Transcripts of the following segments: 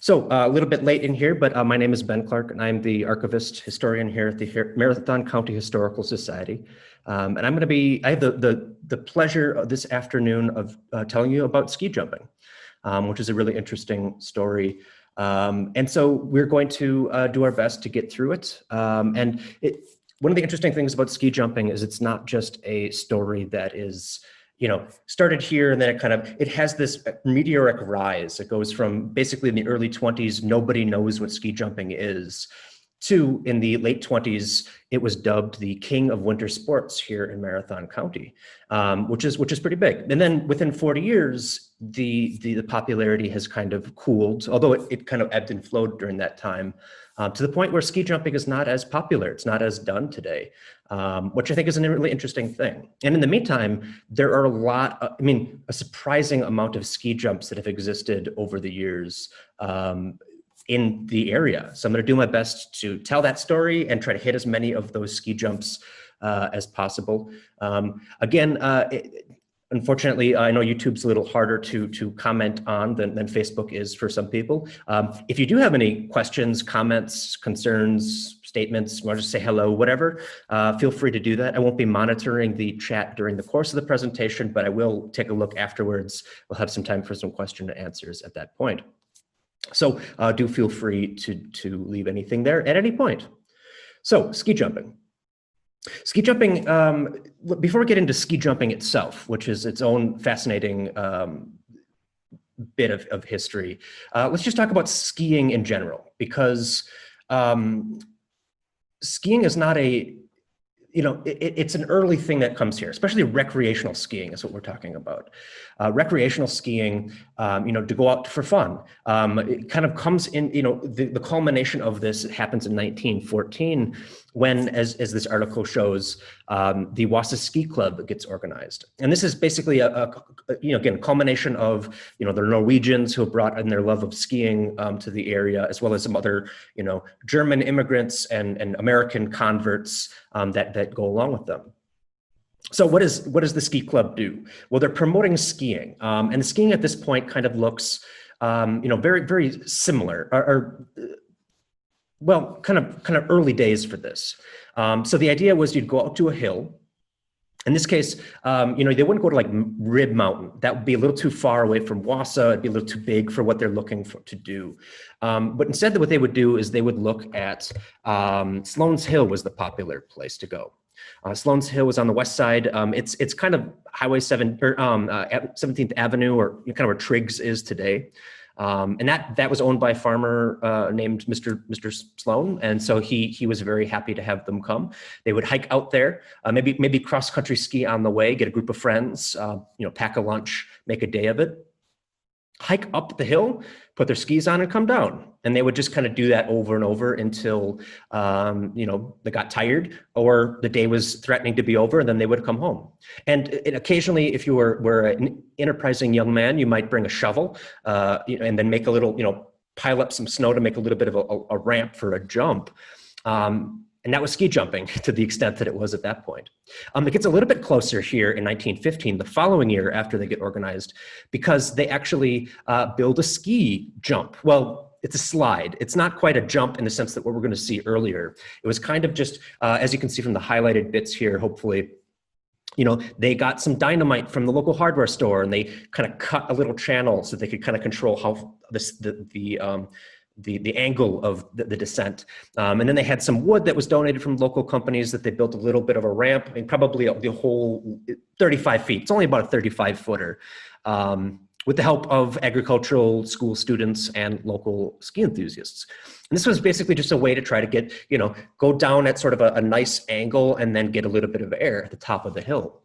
So a little bit late in here, but my name is Ben Clark, and I'm the archivist historian here at the Marathon County Historical Society. And I have the pleasure this afternoon of telling you about ski jumping, which is a really interesting story. And so we're going to do our best to get through it. One of the interesting things about ski jumping is it's not just a story that is, started here and then it has this meteoric rise. It goes from basically in the early 20s, nobody knows what ski jumping is, to in the late 20s, it was dubbed the king of winter sports here in Marathon County, which is pretty big. And then within 40 years, the popularity has kind of cooled, although it kind of ebbed and flowed during that time, to the point where ski jumping is not as popular. It's not as done today, which I think is a really interesting thing. And in the meantime, there are a surprising amount of ski jumps that have existed over the years in the area. So I'm going to do my best to tell that story and try to hit as many of those ski jumps as possible. Unfortunately, I know YouTube's a little harder to comment on than Facebook is for some people. If you do have any questions, comments, concerns, statements, want to just say hello, whatever, feel free to do that. I won't be monitoring the chat during the course of the presentation, but I will take a look afterwards. We'll have some time for some question and answers at that point. So do feel free to leave anything there at any point. So ski jumping. Ski jumping, before we get into ski jumping itself, which is its own fascinating bit of history, let's just talk about skiing in general, because skiing is not it's an early thing that comes here, especially recreational skiing is what we're talking about. Recreational skiing, to go out for fun, it kind of comes in, the culmination of this happens in 1914 when, as this article shows, the Wasa Ski Club gets organized. And this is basically again, culmination of, the Norwegians who have brought in their love of skiing to the area, as well as some other, German immigrants and American converts that go along with them. So what does the ski club do? Well, they're promoting skiing, and the skiing at this point kind of looks, very, very similar, well, kind of early days for this. So the idea was you'd go out to a hill. In this case, they wouldn't go to like Rib Mountain. That would be a little too far away from Wasa. It'd be a little too big for what they're looking to do. But instead, what they would do is they would look at Sloan's Hill was the popular place to go. Sloan's Hill was on the west side. It's kind of Highway 7 or 17th Avenue, or kind of where Triggs is today. And that was owned by a farmer named Mr. Sloan, and so he was very happy to have them come. They would hike out there, maybe cross country ski on the way, get a group of friends, pack a lunch, make a day of it, hike up the hill, put their skis on, and come down. And they would just kind of do that over and over until they got tired or the day was threatening to be over, and then they would come home. And occasionally, if you were an enterprising young man, you might bring a shovel, and then make a little, pile up some snow to make a little bit of a ramp for a jump. And that was ski jumping to the extent that it was at that point. It gets a little bit closer here in 1915, the following year after they get organized, because they actually build a ski jump. Well, it's a slide. It's not quite a jump in the sense that what we're going to see earlier. It was kind of just, as you can see from the highlighted bits here, hopefully, they got some dynamite from the local hardware store, and they kind of cut a little channel so they could kind of control how the angle of the descent. And then they had some wood that was donated from local companies that they built a little bit of a ramp, and probably the whole 35 feet. It's only about a 35 footer, with the help of agricultural school students and local ski enthusiasts. And this was basically just a way to try to get, go down at sort of a nice angle and then get a little bit of air at the top of the hill.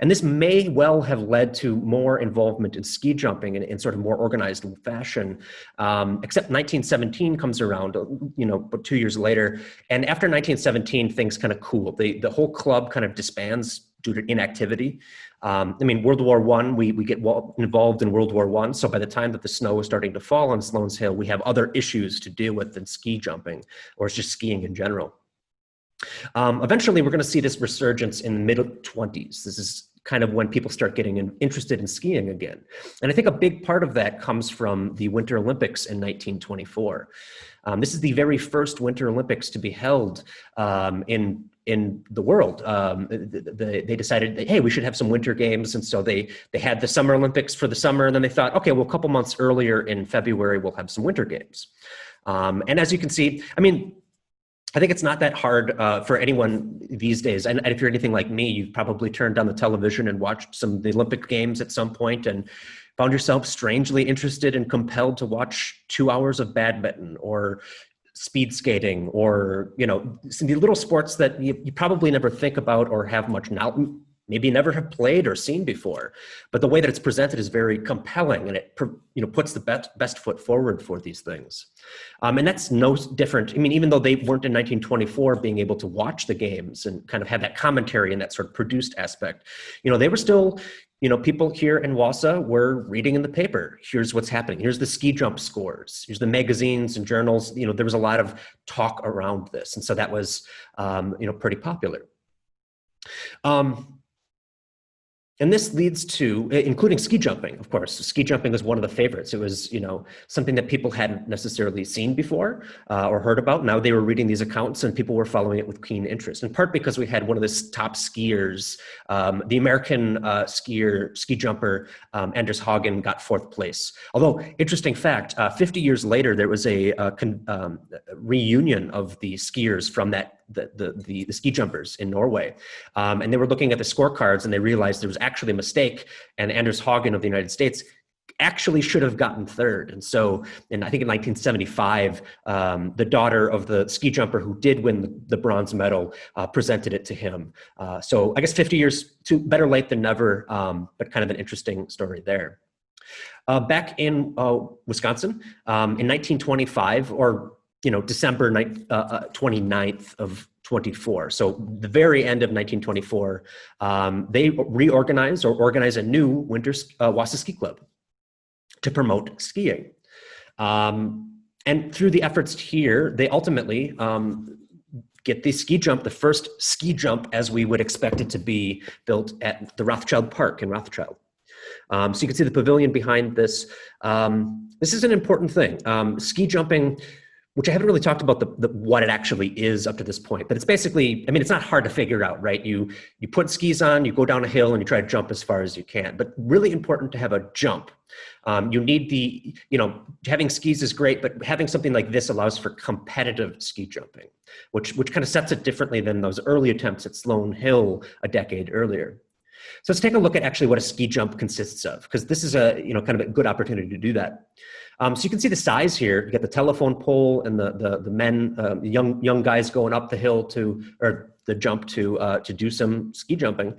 And this may well have led to more involvement in ski jumping in sort of more organized fashion, except 1917 comes around, but 2 years later. And after 1917, things kind of cool. The whole club kind of disbands due to inactivity. World War I, we get involved in World War I. So by the time that the snow was starting to fall on Sloan's Hill, we have other issues to deal with than ski jumping, or it's just skiing in general. Eventually, we're going to see this resurgence in the mid-20s. This is kind of when people start getting interested in skiing again. And I think a big part of that comes from the Winter Olympics in 1924. This is the very first Winter Olympics to be held in the world. They decided that, hey, we should have some winter games. And so they had the Summer Olympics for the summer. And then they thought, okay, well, a couple months earlier in February, we'll have some winter games. And as you can see, I mean, I think it's not that hard for anyone these days. And if you're anything like me, you've probably turned on the television and watched some of the Olympic Games at some point and found yourself strangely interested and compelled to watch 2 hours of badminton or speed skating, or, you know, some of the little sports that you probably never think about or have much knowledge, maybe never have played or seen before. But the way that it's presented is very compelling, and it, you know, puts the best foot forward for these things. And that's no different. I mean, even though they weren't in 1924 being able to watch the games and kind of have that commentary and that sort of produced aspect, you know, they were still, you know, people here in Wasa were reading in the paper. Here's what's happening. Here's the ski jump scores. Here's the magazines and journals. You know, there was a lot of talk around this. And so that was, you know, pretty popular. And this leads to, including ski jumping, of course. Ski jumping was one of the favorites. It was, you know, something that people hadn't necessarily seen before or heard about. Now they were reading these accounts and people were following it with keen interest, in part because we had one of the top skiers, the American ski jumper, Anders Hagen, got 4th place. Although, interesting fact, 50 years later, there was a reunion of the skiers from that, the ski jumpers in Norway. And they were looking at the scorecards and they realized there was actually a mistake, and Anders Hagen of the United States actually should have gotten 3rd. And so, and I think in 1975, the daughter of the ski jumper who did win the bronze medal presented it to him. So I guess 50 years better late than never, but kind of an interesting story there. Back in Wisconsin, in 1925, or you know, December 29th of 24. So the very end of 1924, they reorganized or organized a new winter Wasa Ski Club to promote skiing. And through the efforts here, they ultimately get the ski jump, the first ski jump as we would expect it to be, built at the Rothschild Park in Rothschild. So you can see the pavilion behind this. This is an important thing. Ski jumping, which I haven't really talked about what it actually is up to this point, but it's basically, I mean, it's not hard to figure out, right? You put skis on, you go down a hill and you try to jump as far as you can, but really important to have a jump. You need the, you know, having skis is great, but having something like this allows for competitive ski jumping, which kind of sets it differently than those early attempts at Sloan Hill a decade earlier. So let's take a look at actually what a ski jump consists of, because this is a, you know, kind of a good opportunity to do that. So you can see the size here. You get the telephone pole and the men, young guys going up the hill or the jump to do some ski jumping.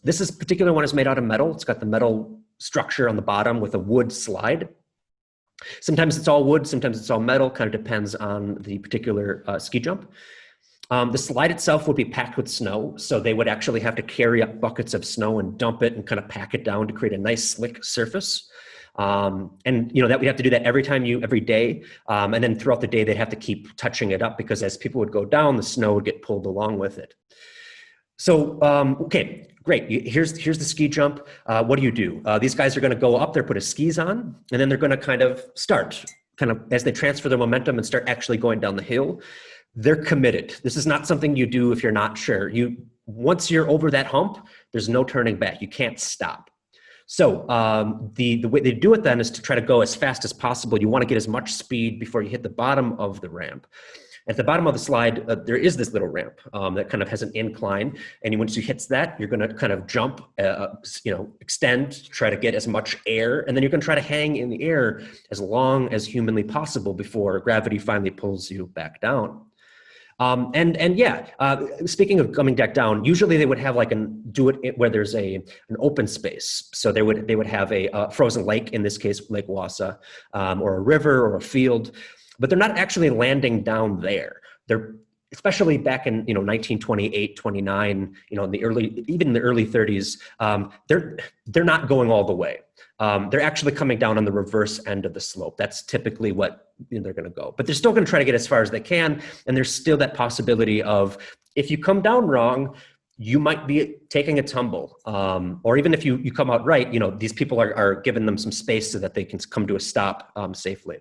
This particular one is made out of metal. It's got the metal structure on the bottom with a wood slide. Sometimes it's all wood, sometimes it's all metal, kind of depends on the particular ski jump. The slide itself would be packed with snow, so they would actually have to carry up buckets of snow and dump it and kind of pack it down to create a nice slick surface. And you know that we have to do that every day, and then throughout the day they'd have to keep touching it up, because as people would go down, the snow would get pulled along with it. So okay, great. Here's the ski jump. What do? These guys are going to go up there, put his skis on, and then they're going to kind of start, kind of as they transfer their momentum and start actually going down the hill. They're committed. This is not something you do if you're not sure. Once you're over that hump, there's no turning back. You can't stop. So the way they do it then is to try to go as fast as possible. You want to get as much speed before you hit the bottom of the ramp. At the bottom of the slide, there is this little ramp that kind of has an incline. And once you hit that, you're going to kind of jump, extend, try to get as much air. And then you're going to try to hang in the air as long as humanly possible before gravity finally pulls you back down. Speaking of coming back down, usually they would have do it where there's an open space. So they would have a frozen lake, in this case, Lake Wasa, or a river or a field, but they're not actually landing down there. They're, especially back in 1928, 29, in the early 30s, they're not going all the way. They're actually coming down on the reverse end of the slope. That's typically what they're going to go. But they're still going to try to get as far as they can. And there's still that possibility of, if you come down wrong, you might be taking a tumble, or even if you come out right, these people are giving them some space so that they can come to a stop safely.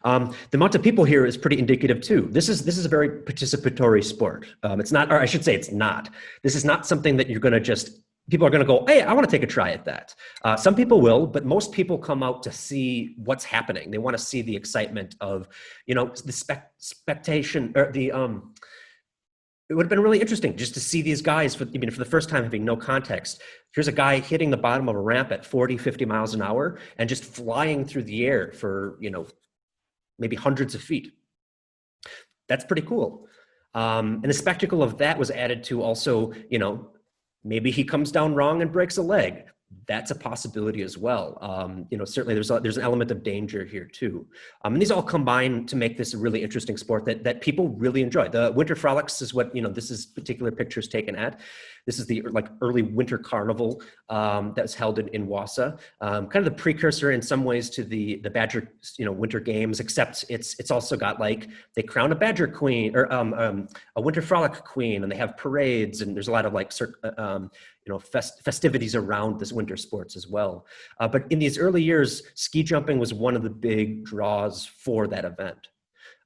The amount of people here is pretty indicative too. This is a very participatory sport. It's not, or I should say it's not. This is not something that you're gonna people are gonna go, hey, I wanna take a try at that. Some people will, but most people come out to see what's happening. They wanna see the excitement of, the spectation, or the, it would have been really interesting just to see these guys for the first time having no context. Here's a guy hitting the bottom of a ramp at 40, 50 miles an hour and just flying through the air for, maybe hundreds of feet. That's pretty cool. And the spectacle of that was added to also, maybe he comes down wrong and breaks a leg. That's a possibility as well. Certainly there's an element of danger here too. And these all combine to make this a really interesting sport that people really enjoy. The Winter Frolics is what, this is particular pictures taken at. This is the early winter carnival that was held in Wasa. Kind of the precursor in some ways to the Badger, winter games, except it's also got they crown a Badger queen or a Winter Frolic queen, and they have parades, and there's a lot of festivities around this winter sports as well. But in these early years, ski jumping was one of the big draws for that event.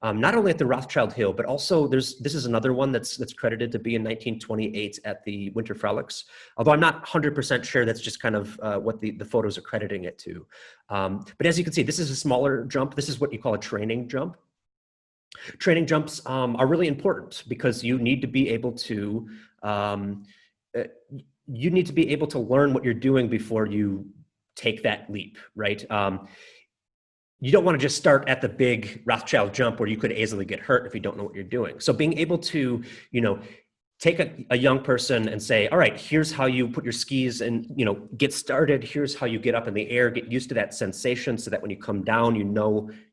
Not only at the Rothschild Hill, but also this is another one that's credited to be in 1928 at the Winter Frolics. Although I'm not 100% sure, that's just kind of what the photos are crediting it to. But as you can see, this is a smaller jump. This is what you call a training jump. Training jumps are really important because you need to be able to learn what you're doing before you take that leap, right? You don't want to just start at the big Rothschild jump where you could easily get hurt if you don't know what you're doing. So being able to, take a young person and say, all right, here's how you put your skis and, get started. Here's how you get up in the air, get used to that sensation so that when you come down,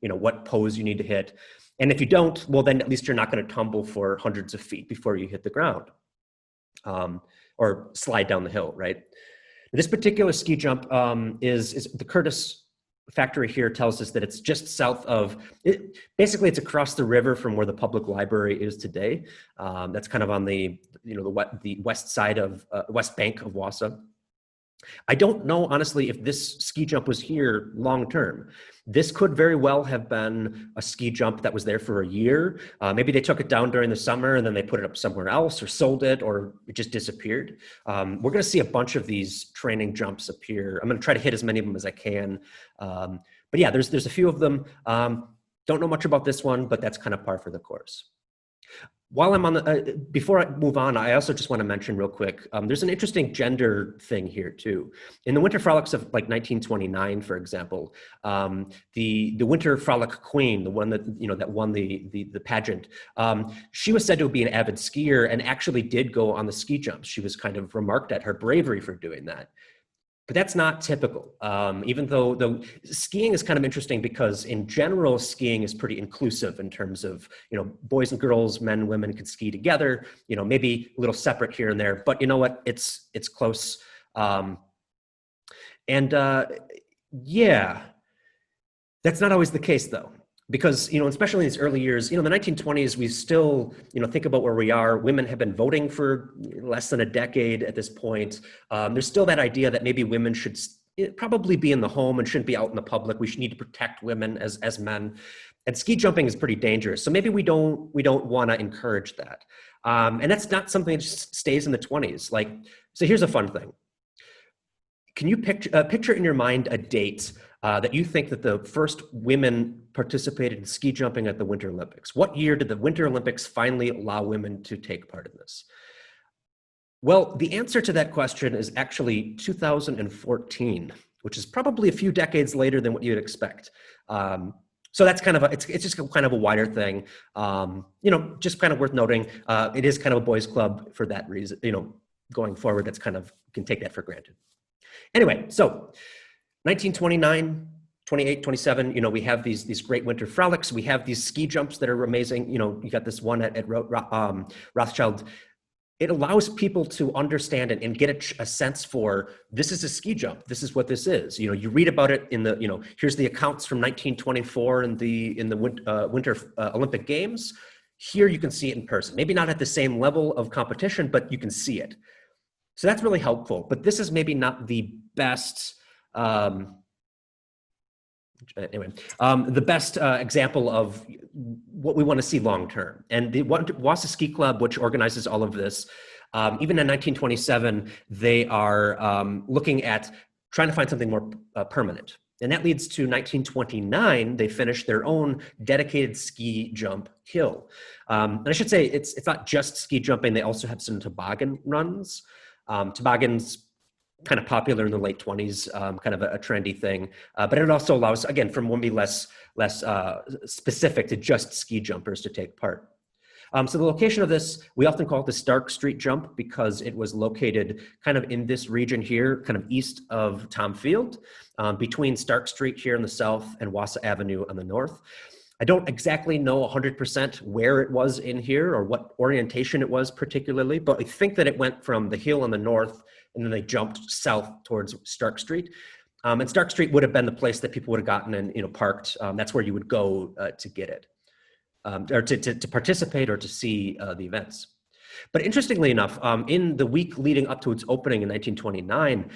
what pose you need to hit. And if you don't, well, then at least you're not going to tumble for hundreds of feet before you hit the ground. Or slide down the hill, right? This particular ski jump is the Curtis factory here tells us that it's just south of, basically it's across the river from where the public library is today. That's kind of on the west side of, west bank of Wasa. I don't know, honestly, if this ski jump was here long term. This could very well have been a ski jump that was there for a year. Maybe they took it down during the summer and then they put it up somewhere else or sold it, or it just disappeared. We're going to see a bunch of these training jumps appear. I'm going to try to hit as many of them as I can. But yeah, there's a few of them. Don't know much about this one, but that's kind of par for the course. While I'm on before I move on, I also just want to mention real quick, there's an interesting gender thing here too. In the Winter Frolics of 1929, for example, the Winter Frolic Queen, the one that, that won the pageant, she was said to be an avid skier and actually did go on the ski jumps. She was kind of remarked at her bravery for doing that. But that's not typical, even though skiing is kind of interesting because in general, skiing is pretty inclusive in terms of, boys and girls, men and women can ski together, maybe a little separate here and there, but you know what, it's close. Yeah, that's not always the case though. Because, especially in these early years, the 1920s, we still, think about where we are. Women have been voting for less than a decade at this point. There's still that idea that maybe women should probably be in the home and shouldn't be out in the public. We should need to protect women as men. And ski jumping is pretty dangerous. So maybe we don't want to encourage that. And that's not something that just stays in the 20s. So here's a fun thing. Can you picture in your mind a date that you think that the first women participated in ski jumping at the Winter Olympics? What year did the Winter Olympics finally allow women to take part in this? Well, the answer to that question is actually 2014, which is probably a few decades later than what you'd expect. So that's kind of it's just kind of a wider thing. Just kind of worth noting. It is kind of a boys' club for that reason. Going forward, that's kind of, you can take that for granted. Anyway, so 1929, 28, 27, we have these great winter frolics. We have these ski jumps that are amazing. You got this one at Rothschild. It allows people to understand and get a sense for, this is a ski jump. This is what this is. You read about it in here's the accounts from 1924 in the Winter Olympic Games. Here you can see it in person, maybe not at the same level of competition, but you can see it. So that's really helpful, but this is maybe not the best, the best example of what we want to see long-term. And the Wasa Ski Club, which organizes all of this, even in 1927, they are looking at trying to find something more permanent. And that leads to 1929, they finished their own dedicated ski jump hill. And I should say, it's not just ski jumping, they also have some toboggan runs. Toboggans kind of popular in the late 20s, kind of a trendy thing. But it also allows, again, for maybe less specific to just ski jumpers to take part. So the location of this, we often call it the Stark Street Jump because it was located kind of in this region here, kind of east of Tom Field, between Stark Street here in the south and Wasa Avenue on the north. I don't exactly know 100% where it was in here or what orientation it was particularly, but I think that it went from the hill on the north and then they jumped south towards Stark Street. And Stark Street would have been the place that people would have gotten and parked. That's where you would go to get it, or to participate or to see the events. But interestingly enough, in the week leading up to its opening in 1929,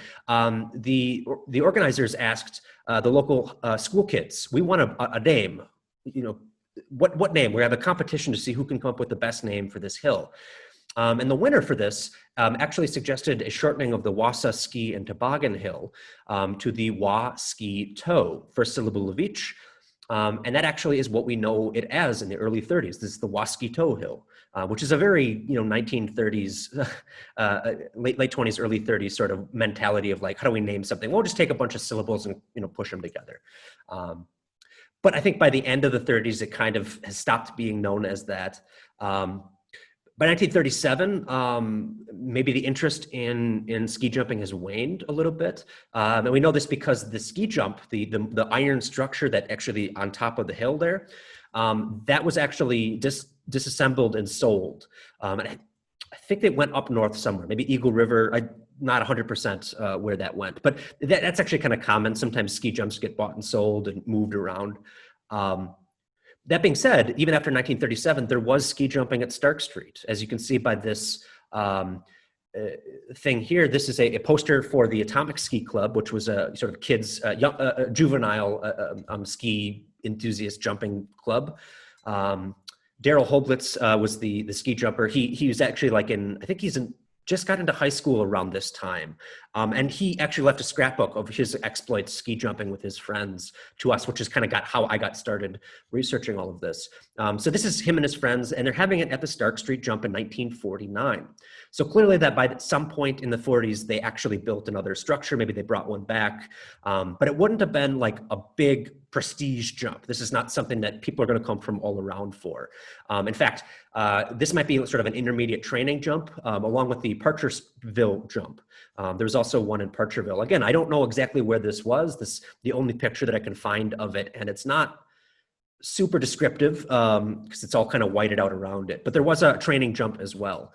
the organizers asked the local school kids, we want a name. What name? We have a competition to see who can come up with the best name for this hill. And the winner for this actually suggested a shortening of the Wasa Ski and Toboggan Hill to the Wa Ski Toe, first syllable of each. And that actually is what we know it as in the early 30s. This is the Wasa Ski Toe Hill, which is a very 1930s, late 20s, early 30s sort of mentality of like, how do we name something? We'll just take a bunch of syllables and push them together. But I think by the end of the 30s, it kind of has stopped being known as that. By 1937, maybe the interest in ski jumping has waned a little bit. And we know this because the ski jump, the iron structure that actually on top of the hill there, that was actually disassembled and sold. And I think it went up north somewhere, maybe Eagle River. I'm not 100% where that went, but that's actually kind of common. Sometimes ski jumps get bought and sold and moved around. That being said, even after 1937, there was ski jumping at Stark Street. As you can see by this thing here, this is a poster for the Atomic Ski Club, which was a sort of kids, juvenile ski enthusiast jumping club. Daryl Hoblitz was the ski jumper. He was actually I think just got into high school around this time. And he actually left a scrapbook of his exploits ski jumping with his friends to us, which is kind of how I got started researching all of this. So this is him and his friends, and they're having it at the Stark Street Jump in 1949. So clearly that by some point in the 40s, they actually built another structure. Maybe they brought one back, but it wouldn't have been like a big prestige jump. This is not something that people are going to come from all around for. In fact, this might be sort of an intermediate training jump along with the Parcherville jump. There's also one in Parcherville. Again, I don't know exactly where this was. The only picture that I can find of it, and it's not super descriptive because it's all kind of whited out around it. But there was a training jump as well.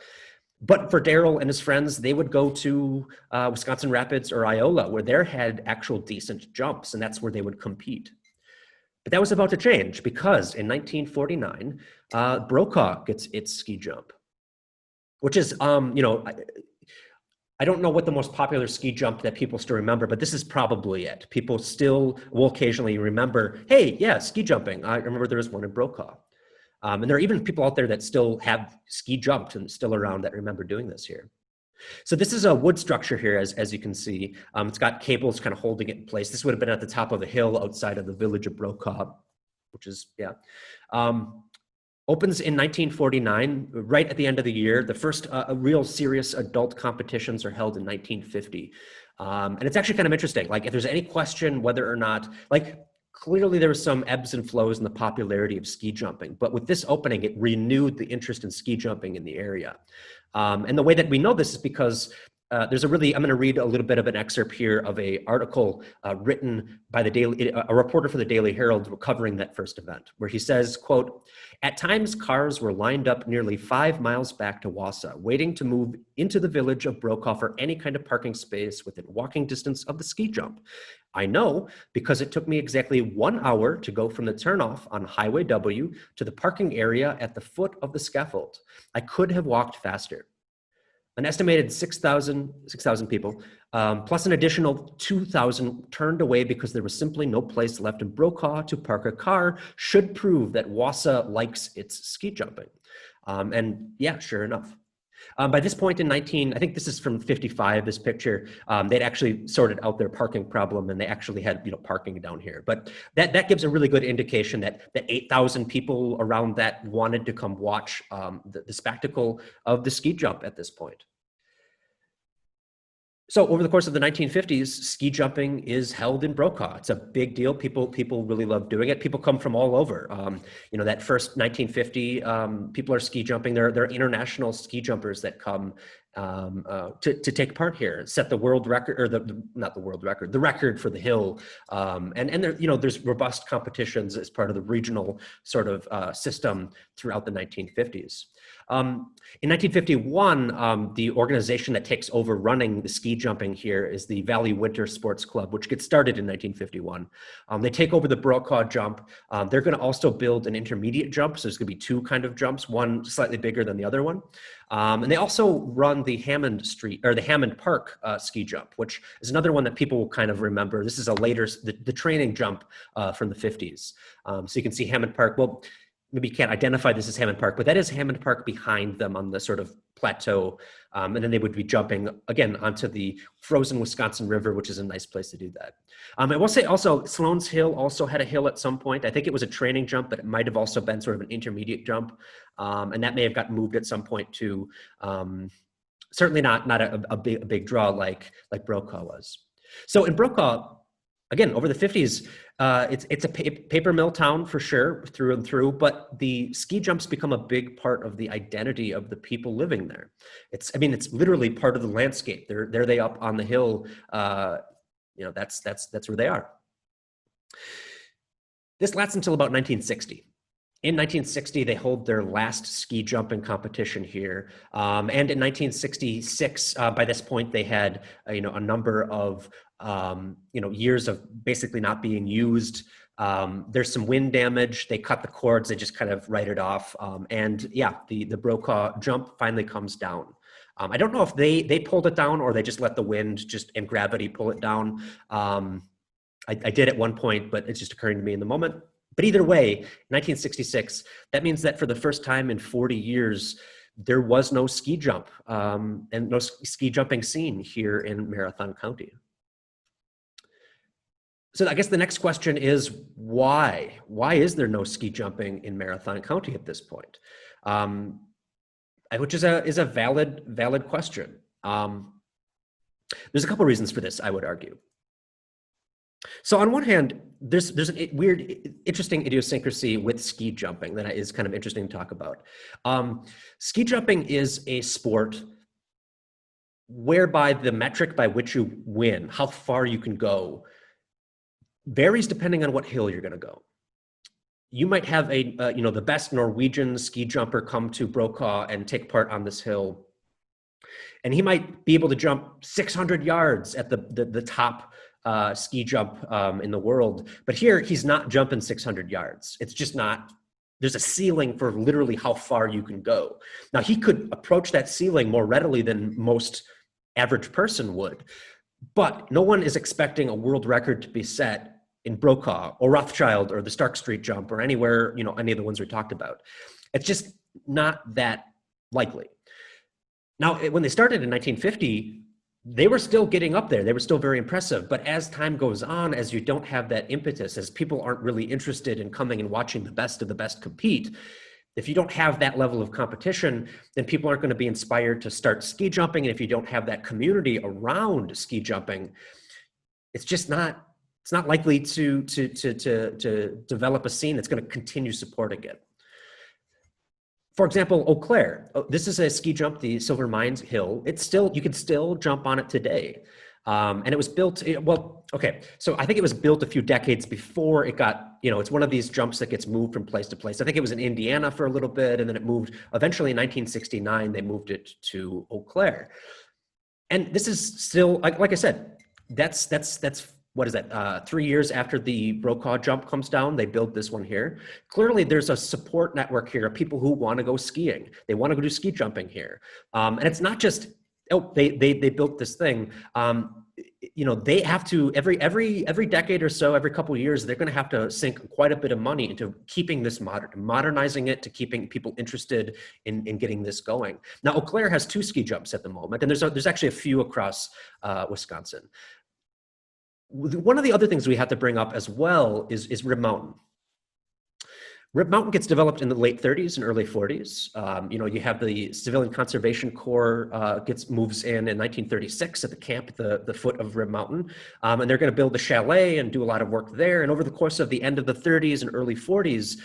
But for Daryl and his friends, they would go to Wisconsin Rapids or Iola, where they had actual decent jumps, and that's where they would compete. But that was about to change because in 1949, Brokaw gets its ski jump, which is, I don't know what the most popular ski jump that people still remember, but this is probably it. People still will occasionally remember, hey, yeah, ski jumping. I remember there was one in Brokaw. And there are even people out there that still have ski jumped and still around that remember doing this here. So this is a wood structure here, as you can see. It's got cables kind of holding it in place. This would have been at the top of a hill outside of the village of Brokaw, which is, yeah. Opens in 1949, right at the end of the year. The first real serious adult competitions are held in 1950. And it's actually kind of interesting. Like if there's any question whether or not, clearly there was some ebbs and flows in the popularity of ski jumping, but with this opening, it renewed the interest in ski jumping in the area. And the way that we know this is because there's I'm going to read a little bit of an excerpt here of a article written by a reporter for the Daily Herald covering that first event, where he says, quote, "At times cars were lined up nearly 5 miles back to Wasa, waiting to move into the village of Brokaw for any kind of parking space within walking distance of the ski jump. I know because it took me exactly 1 hour to go from the turnoff on Highway W to the parking area at the foot of the scaffold. I could have walked faster." An estimated 6,000 people, plus an additional 2,000 turned away because there was simply no place left in Brokaw to park a car, should prove that Wasa likes its ski jumping. And yeah, sure enough. By this point in I think this is from 55, this picture, they'd actually sorted out their parking problem and they actually had, parking down here. But that gives a really good indication that 8,000 people around that wanted to come watch the spectacle of the ski jump at this point. So over the course of the 1950s, ski jumping is held in Brokaw. It's a big deal. People really love doing it. People come from all over. That first 1950, people are ski jumping. There are international ski jumpers that come to take part here, set the world record, or not the world record, the record for the hill. And there, there's robust competitions as part of the regional sort of system throughout the 1950s. In 1951, the organization that takes over running the ski jumping here is the Valley Winter Sports Club, which gets started in 1951. They take over the Brokaw jump. They're going to also build an intermediate jump. So there's going to be two kind of jumps, one slightly bigger than the other one. And they also run the Hammond Park ski jump, which is another one that people will kind of remember. This is a later, the training jump from the 50s. So you can see Hammond Park. Well, maybe you can't identify this as Hammond Park, but that is Hammond Park behind them on the sort of plateau. And then they would be jumping again onto the frozen Wisconsin River, which is a nice place to do that. I will say also Sloan's Hill also had a hill at some point. I think it was a training jump, but it might have also been sort of an intermediate jump. And that may have gotten moved at some point to certainly not a big draw like Brokaw was. So in Brokaw, again, over the 50s, it's a paper mill town for sure, through and through, but the ski jumps become a big part of the identity of the people living there. It's literally part of the landscape. There they up on the hill. That's where they are. This lasts until about 1960. In 1960, they hold their last ski jumping competition here. And in 1966, by this point, they had a number of years of basically not being used. There's some wind damage. They cut the cords. They just kind of write it off. And yeah, the Brokaw jump finally comes down. I don't know if they pulled it down or they just let the wind and gravity pull it down. I did at one point, but it's just occurring to me in the moment. But either way, 1966, that means that for the first time in 40 years, there was no ski jump and no ski jumping scene here in Marathon County. So I guess the next question is why? Why is there no ski jumping in Marathon County at this point? Which is a valid question. There's a couple reasons for this, I would argue. So on one hand, there's a weird, interesting idiosyncrasy with ski jumping that is kind of interesting to talk about. Ski jumping is a sport whereby the metric by which you win, how far you can go, varies depending on what hill you're going to go. You might have the best Norwegian ski jumper come to Brokaw and take part on this hill, and he might be able to jump 600 yards at the top ski jump in the world. But here, he's not jumping 600 yards. It's just not, there's a ceiling for literally how far you can go. Now, he could approach that ceiling more readily than most average person would, but no one is expecting a world record to be set in Brokaw or Rothschild or the Stark Street jump or anywhere, any of the ones we talked about. It's just not that likely. Now, when they started in 1950, they were still getting up there. They were still very impressive. But as time goes on, as you don't have that impetus, as people aren't really interested in coming and watching the best of the best compete, if you don't have that level of competition, then people aren't going to be inspired to start ski jumping. And if you don't have that community around ski jumping, it's not likely to develop a scene that's going to continue supporting it. For example, Eau Claire, this is a ski jump, the Silver Mines Hill. It's still, you can still jump on it today. And it was built, well, okay, so I think it was built a few decades before it got, it's one of these jumps that gets moved from place to place. I think it was in Indiana for a little bit, and then it moved, eventually in 1969, they moved it to Eau Claire. And this is still, like I said, that's what is that, 3 years after the Brokaw jump comes down, they build this one here. Clearly, there's a support network here of people who want to go skiing. They want to go do ski jumping here. And it's not just, oh, they built this thing. They have to, every decade or so, every couple of years, they're going to have to sink quite a bit of money into keeping this modernizing it, to keeping people interested in getting this going. Now, Eau Claire has 2 ski jumps at the moment, and there's actually a few across Wisconsin. One of the other things we have to bring up as well is Rib Mountain. Rib Mountain gets developed in the late 30s and early 40s. You have the Civilian Conservation Corps moves in 1936 at the camp at the foot of Rib Mountain, and they're going to build a chalet and do a lot of work there. And over the course of the end of the 30s and early 40s,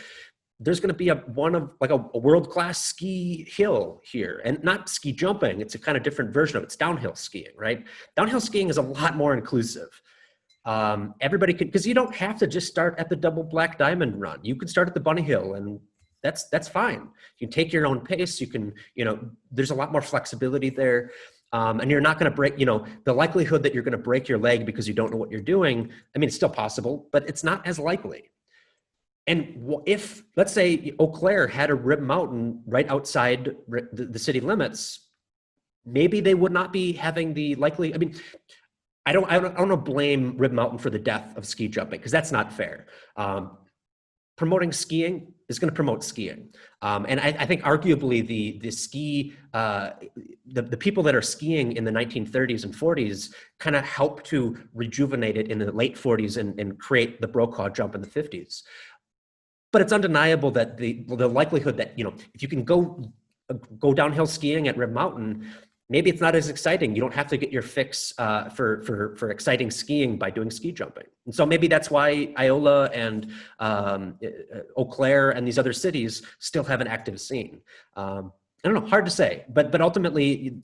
there's going to be a world-class ski hill here, and not ski jumping. It's a kind of different version of it. It's downhill skiing, right? Downhill skiing is a lot more inclusive. Everybody can, because you don't have to just start at the double black diamond run. You can start at the bunny hill, and that's fine. You can take your own pace. You can, there's a lot more flexibility there. And you're not going to break, the likelihood that you're going to break your leg because you don't know what you're doing. I mean, it's still possible, but it's not as likely. And if, let's say, Eau Claire had a Rib Mountain right outside the city limits, maybe they would not be having the likely, I mean, I don't want to blame Rib Mountain for the death of ski jumping, because that's not fair. Promoting skiing is going to promote skiing. And I think arguably the people that are skiing in the 1930s and 40s kind of helped to rejuvenate it in the late 40s and create the Brokaw jump in the 50s. But it's undeniable that the likelihood that, if you can go downhill skiing at Rib Mountain, maybe it's not as exciting. You don't have to get your fix for exciting skiing by doing ski jumping. And so maybe that's why Iola and Eau Claire and these other cities still have an active scene. I don't know, hard to say, but ultimately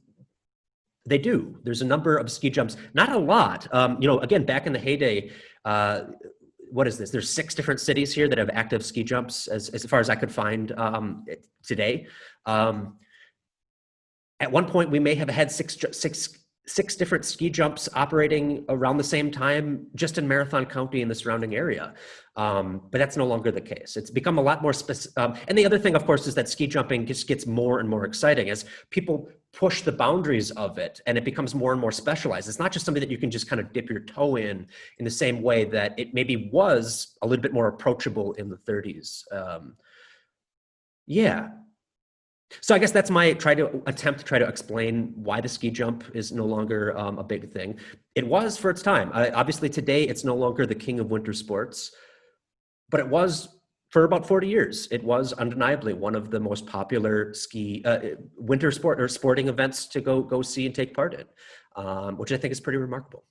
they do. There's a number of ski jumps, not a lot. Again, back in the heyday, what is this? There's 6 different cities here that have active ski jumps as far as I could find today. At one point, we may have had six different ski jumps operating around the same time just in Marathon County and the surrounding area. But that's no longer the case. It's become a lot more specific. And the other thing, of course, is that ski jumping just gets more and more exciting as people push the boundaries of it, and it becomes more and more specialized. It's not just something that you can just kind of dip your toe in the same way that it maybe was a little bit more approachable in the 30s. Yeah. So I guess that's my attempt to try to explain why the ski jump is no longer a big thing. It was for its time. Obviously today it's no longer the king of winter sports, but it was for about 40 years. It was undeniably one of the most popular winter sport or sporting events to go see and take part in, which I think is pretty remarkable.